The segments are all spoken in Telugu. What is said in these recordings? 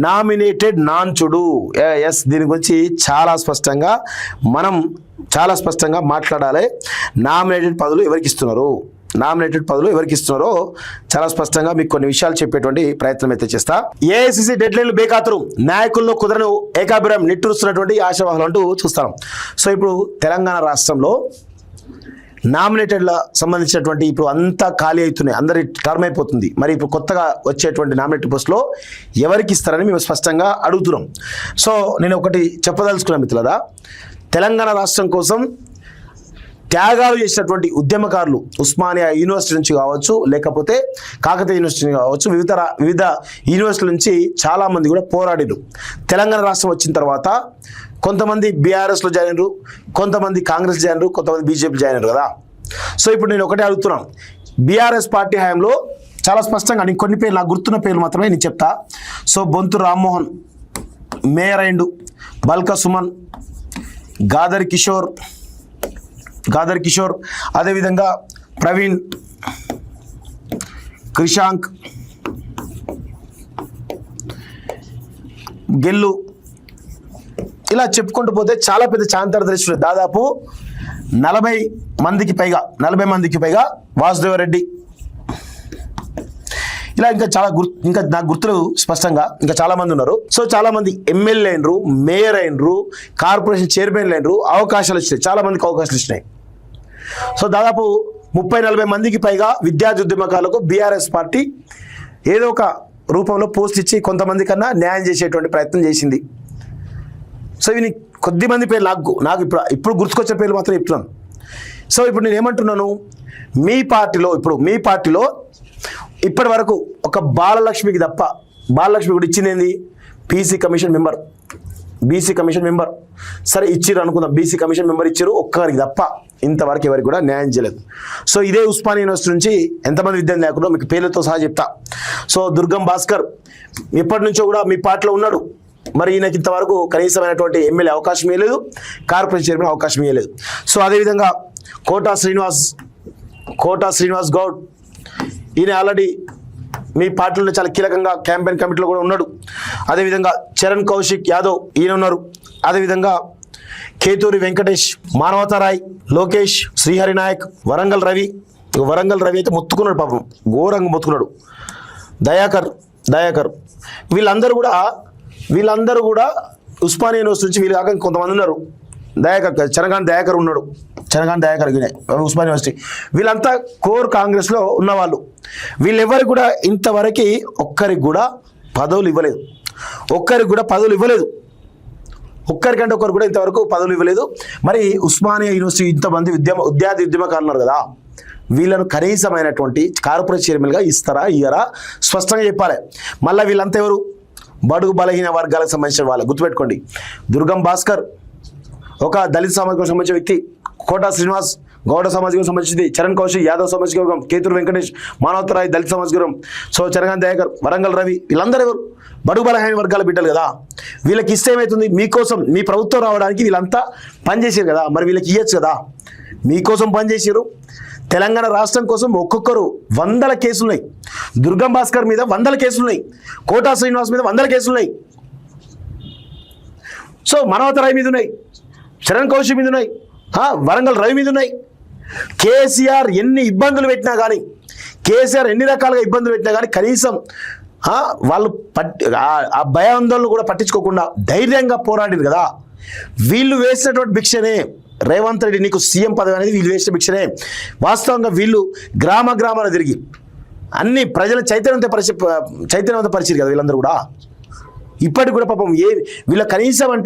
నామినేటెడ్ నాన్చుడు. ఎస్, దీని గురించి చాలా స్పష్టంగా మాట్లాడాలి. నామినేటెడ్ పదవులు ఎవరికి ఇస్తున్నారో చాలా స్పష్టంగా మీకు కొన్ని విషయాలు చెప్పేటువంటి ప్రయత్నం అయితే చేస్తా. ఏఐసిసి డెడ్లైన్లు బేఖాతరు, నాయకుల్లో కుదరను ఏకాభిప్రాయం నిట్టూరుస్తున్నటువంటి ఆశావాహులు అంటూ చూస్తాం. సో ఇప్పుడు తెలంగాణ రాష్ట్రంలో నామినేటెడ్ల సంబంధించినటువంటి ఇప్పుడు అంతా ఖాళీ అవుతున్నాయి, అందరి టర్మ్ అయిపోతుంది. మరి ఇప్పుడు కొత్తగా వచ్చేటువంటి నామినేటెడ్ పోస్టులో ఎవరికి ఇస్తారని మేము స్పష్టంగా అడుగుతున్నాం. సో నేను ఒకటి చెప్పదలుచుకున్నా మిత్రులారా, తెలంగాణ రాష్ట్రం కోసం త్యాగాలు చేసినటువంటి ఉద్యమకారులు ఉస్మానియా యూనివర్సిటీ నుంచి కావచ్చు, లేకపోతే కాకతీయ యూనివర్సిటీ కావచ్చు, వివిధ యూనివర్సిటీల నుంచి చాలామంది కూడా పోరాడిరు. తెలంగాణ రాష్ట్రం వచ్చిన తర్వాత కొంతమంది బీఆర్ఎస్లో జాయిన్ అయ్యారు, కొంతమంది కాంగ్రెస్ జాయిన్ అయ్యారు, కొంతమంది బీజేపీ జాయిన్ అయ్యారు కదా. సో ఇప్పుడు నేను ఒకటే అడుగుతున్నాను, బీఆర్ఎస్ పార్టీ హయాంలో చాలా స్పష్టంగా నేను కొన్ని పేర్లు, నాకు గుర్తున్న పేర్లు మాత్రమే నేను చెప్తా. సో బొంతు రామ్మోహన్ మేయర్ అయిండు, బల్క సుమన్, గాదర్ కిషోర్, అదేవిధంగా ప్రవీణ్, క్రిషాంక్, గెల్లు, ఇలా చెప్పుకుంటూ పోతే చాలా పెద్ద చాంతరదృష్టి, దాదాపు 40 మందికి పైగా వాసుదేవరెడ్డి, ఇలా ఇంకా నాకు గుర్తులు స్పష్టంగా ఇంకా చాలా మంది ఉన్నారు. సో చాలా మంది ఎమ్మెల్యే అయినరు, మేయర్ అయినరు, కార్పొరేషన్ చైర్మన్లు అయినరు, అవకాశాలు ఇచ్చినాయి, చాలా మందికి అవకాశాలు ఇచ్చినాయి. సో దాదాపు 30-40 మందికి పైగా విద్యార్థి ఉద్యమకారులకు బీఆర్ఎస్ పార్టీ ఏదో ఒక రూపంలో పోస్ట్ ఇచ్చి కొంతమంది కన్నా న్యాయం చేసేటువంటి ప్రయత్నం చేసింది. సో ఇవి కొద్ది మంది పేర్లు నాకు ఇప్పుడు గుర్తుకొచ్చే పేర్లు మాత్రం చెప్తున్నాను. సో ఇప్పుడు నేను ఏమంటున్నాను, మీ పార్టీలో ఇప్పటి వరకు ఒక బాలలక్ష్మికి తప్ప, బాలలక్ష్మి కూడా ఇచ్చింది ఏంది, బీసీ కమిషన్ మెంబర్. సరే ఇచ్చిర్రు అనుకుందాం, బీసీ కమిషన్ మెంబర్ ఇచ్చారు, ఒక్కరికి తప్ప ఇంతవరకు ఎవరికి కూడా న్యాయం చేయలేదు. సో ఇదే ఉస్మానియా యూనివర్సిటీ నుంచి ఎంతమంది విద్యార్థులు లేకుండా మీకు పేర్లతో సహా చెప్తా. సో దుర్గం భాస్కర్ ఎప్పటి నుంచో కూడా మీ పార్టీలో ఉన్నాడు, మరి ఈయనకి ఇంతవరకు కనీసమైనటువంటి ఎమ్మెల్యే అవకాశం ఇవ్వలేదు, కార్పొరేషన్ చైర్మన్ అవకాశం ఇవ్వలేదు. సో అదేవిధంగా కోటా శ్రీనివాస్ గౌడ్, ఈయన ఆల్రెడీ మీ పార్టీలో చాలా కీలకంగా క్యాంపెయిన్ కమిటీలో కూడా ఉన్నాడు. అదేవిధంగా చరణ్ కౌశిక్ యాదవ్ ఈయన ఉన్నారు. అదేవిధంగా కేతూరి వెంకటేష్, మానవతారాయ్, లోకేష్, శ్రీహరి నాయక్, వరంగల్ రవి అయితే మొత్తుకున్నాడు, పాపం ఘోరంగా మొత్తుకున్నాడు. దయాకర్ వీళ్ళందరూ కూడా ఉస్మానియా యూనివర్సిటీ నుంచి, వీళ్ళు కాక కొంతమంది ఉన్నారు, చనగాన్ దయాకర్ ఉన్నాడు, ఉస్మానియా యూనివర్సిటీ. వీళ్ళంతా కోర్ కాంగ్రెస్లో ఉన్నవాళ్ళు. వీళ్ళెవరికి కూడా ఇంతవరకు ఒక్కరికి కూడా పదవులు ఇవ్వలేదు, ఒక్కరికంటే ఒక్కరు కూడా ఇంతవరకు పదవులు ఇవ్వలేదు. మరి ఉస్మానియా యూనివర్సిటీ ఇంతమంది విద్యార్థి ఉద్యమకారులు ఉన్నారు కదా, వీళ్ళను కనీసమైనటువంటి కార్పొరేట్ చైర్మన్గా ఇస్తారా ఇయ్యరా స్పష్టంగా చెప్పాలి. మళ్ళీ వీళ్ళంతా ఎవరు, బడుగు బలహీన వర్గాలకు సంబంధించిన వాళ్ళు. గుర్తుపెట్టుకోండి, దుర్గం భాస్కర్ ఒక దళిత సామాజిక సంబంధించిన వ్యక్తి, కోటా శ్రీనివాస్ గౌడ సామాజిక సంబంధించింది, చరణ్ కౌశిక్ యాదవ్ సామాజిక వర్గం, కేతూరు వెంకటేష్ మానవతరాయ్ దళిత సామాజిక వర్గం, సో చనగాన్ దయాకర్, వరంగల్ రవి, వీళ్ళందరూ ఎవరు, బడుగు బలహీన వర్గాల బిడ్డలు కదా. వీళ్ళకి ఇస్తే ఏమవుతుంది, మీకోసం మీ ప్రభుత్వం రావడానికి వీళ్ళంతా పనిచేసారు కదా, మరి వీళ్ళకి ఇవ్వచ్చు కదా. మీకోసం పనిచేసారు, తెలంగాణ రాష్ట్రం కోసం ఒక్కొక్కరు 100 కేసులున్నాయి. దుర్గం భాస్కర్ మీద 100 కేసులున్నాయి, కోటా శ్రీనివాస్ మీద 100 కేసులున్నాయి, సో మానవతరాయ్ మీద ఉన్నాయి, చరణ్ కౌశిక్ మీద ఉన్నాయి, వరంగల్ రవి మీద ఉన్నాయి. కేసీఆర్ ఎన్ని ఇబ్బందులు పెట్టినా కానీ, కేసీఆర్ ఎన్ని రకాలుగా ఇబ్బందులు పెట్టినా కానీ కనీసం వాళ్ళు ఆ భయాందోళన కూడా పట్టించుకోకుండా ధైర్యంగా పోరాడారు కదా. వీళ్ళు వేసినటువంటి భిక్షనే రేవంత్ రెడ్డి నీకు సీఎం పదవి అనేది వీళ్ళు వేసిన భిక్షనే. వాస్తవంగా వీళ్ళు గ్రామాన తిరిగి అన్ని ప్రజల చైతన్యవంతపరిచారు కదా వీళ్ళందరూ కూడా. ఇప్పటికి కూడా పాపం వీళ్ళ కనీసం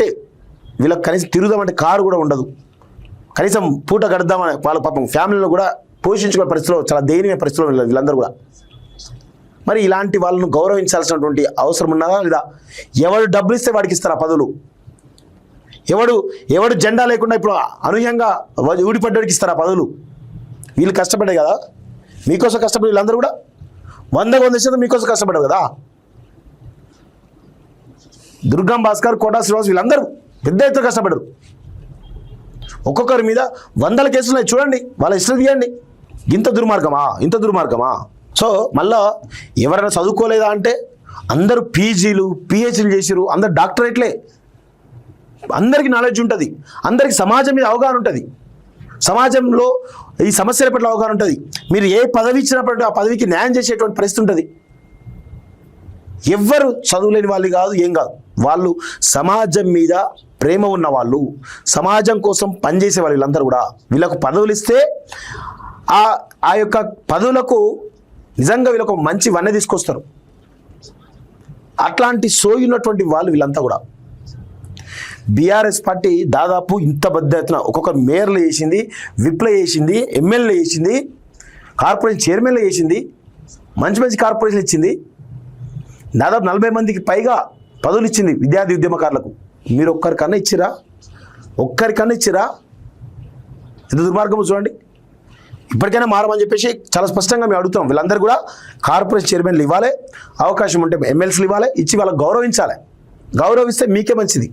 తిరుగుదామంటే కారు కూడా ఉండదు, కనీసం పూట గడదామని వాళ్ళ పాపం ఫ్యామిలీలో కూడా పోషించుకునే పరిస్థితిలో, చాలా దయనీయ పరిస్థితిలో వీళ్ళందరూ కూడా. మరి ఇలాంటి వాళ్ళను గౌరవించాల్సినటువంటి అవసరం ఉన్నదా లేదా? ఎవడు డబ్బులు ఇస్తే వాడికి ఇస్తారు ఆ పదవులు, ఎవడు జెండా లేకుండా ఇప్పుడు అనూహ్యంగా ఊడిపడ్డడికి ఇస్తారు ఆ పదవులు. వీళ్ళు కష్టపడ్డాయి కదా, మీకోసం కష్టపడి వీళ్ళందరూ కూడా 100% మీకోసం కష్టపడ్డారు కదా. దుర్గం భాస్కర్, కోటా శ్రీనివాస్ వీళ్ళందరూ పెద్ద ఎత్తున కష్టపడ్డారు. ఒక్కొక్కరి మీద 100 కేసులు ఉన్నాయి చూడండి, వాళ్ళ ఇష్టం తీయండి. ఇంత దుర్మార్గమా? సో మళ్ళా ఎవరైనా చదువుకోలేదా అంటే అందరూ పీజీలు పిహెచ్డీలు చేసిరు, అందరు డాక్టరేట్లే, అందరికీ నాలెడ్జ్ ఉంటుంది, అందరికీ సమాజం మీద అవగాహన ఉంటుంది, సమాజంలో ఈ సమస్యల పట్ల అవగాహన ఉంటుంది. మీరు ఏ పదవి ఇచ్చినప్పుడు ఆ పదవికి న్యాయం చేసేటువంటి పరిస్థితి ఉంటుంది. ఎవ్వరు చదువులేని వాళ్ళు కాదు, ఏం కాదు, వాళ్ళు సమాజం మీద ప్రేమ ఉన్న వాళ్ళు, సమాజం కోసం పనిచేసే వాళ్ళు. వీళ్ళందరూ కూడా వీళ్ళకు పదవులు ఇస్తే ఆ యొక్క పదవులకు నిజంగా వీళ్ళకు మంచి వన్నె తీసుకొస్తారు. అట్లాంటి సోయి ఉన్నటువంటి వాళ్ళు వీళ్ళంతా కూడా. బీఆర్ఎస్ పార్టీ దాదాపు ఇంత పెద్ద ఎత్తున ఒక్కొక్క మేయర్లు చేసింది, విప్లు చేసింది, ఎమ్మెల్యే చేసింది, కార్పొరేషన్ చైర్మన్లు చేసింది, మంచి మంచి కార్పొరేషన్ ఇచ్చింది, దాదాపు 40 మందికి పైగా పదవులు ఇచ్చింది విద్యార్థి ఉద్యమకారులకు. మీరు ఒక్కరికన్నా ఇచ్చిరా? ఒక్కరికన్నా ఇచ్చిరా? ఎంత దుర్మార్గము చూడండి. ఇప్పటికైనా మారమని చెప్పేసి చాలా స్పష్టంగా మేము అడుగుతున్నాం. వీళ్ళందరూ కూడా కార్పొరేషన్ చైర్మన్లు ఇవ్వాలి, అవకాశం ఉంటే ఎమ్మెల్సీలు ఇవ్వాలి, ఇచ్చి వాళ్ళకి గౌరవించాలి. గౌరవిస్తే మీకే మంచిది.